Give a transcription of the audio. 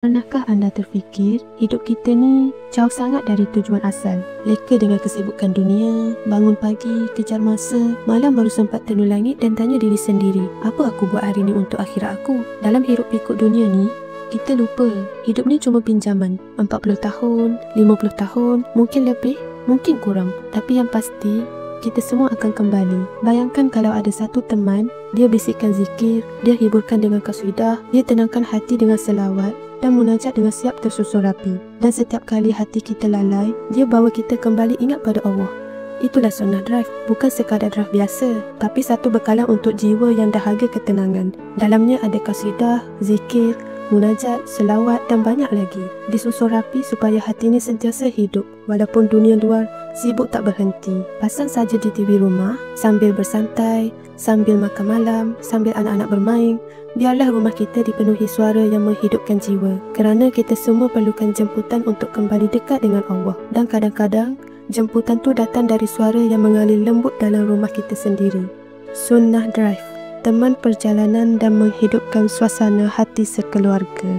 Pernahkah anda terfikir hidup kita ni jauh sangat dari tujuan asal? Leka dengan kesibukan dunia, bangun pagi, kejar masa, malam baru sempat tenung langit dan tanya diri sendiri, apa aku buat hari ni untuk akhirat aku? Dalam hiruk pikuk dunia ni, kita lupa hidup ni cuma pinjaman. 40 tahun, 50 tahun, mungkin lebih, mungkin kurang. Tapi yang pasti, kita semua akan kembali. Bayangkan kalau ada satu teman, dia bisikkan zikir, dia hiburkan dengan kasidah, dia tenangkan hati dengan selawat dan munajat dengan siap tersusun rapi. Dan setiap kali hati kita lalai, dia bawa kita kembali ingat pada Allah. Itulah sunnah drive. Bukan sekadar drive biasa, tapi satu bekalan untuk jiwa yang dahaga ketenangan. Dalamnya ada kasidah, zikir, munajat, selawat dan banyak lagi. Disusun rapi supaya hatinya sentiasa hidup walaupun dunia luar sibuk tak berhenti. Pasang saja di TV rumah, sambil bersantai, sambil makan malam, sambil anak-anak bermain. Biarlah rumah kita dipenuhi suara yang menghidupkan jiwa. Kerana kita semua perlukan jemputan untuk kembali dekat dengan Allah. Dan kadang-kadang, jemputan tu datang dari suara yang mengalir lembut dalam rumah kita sendiri. Sunnah Drive, teman perjalanan dan menghidupkan suasana hati sekeluarga.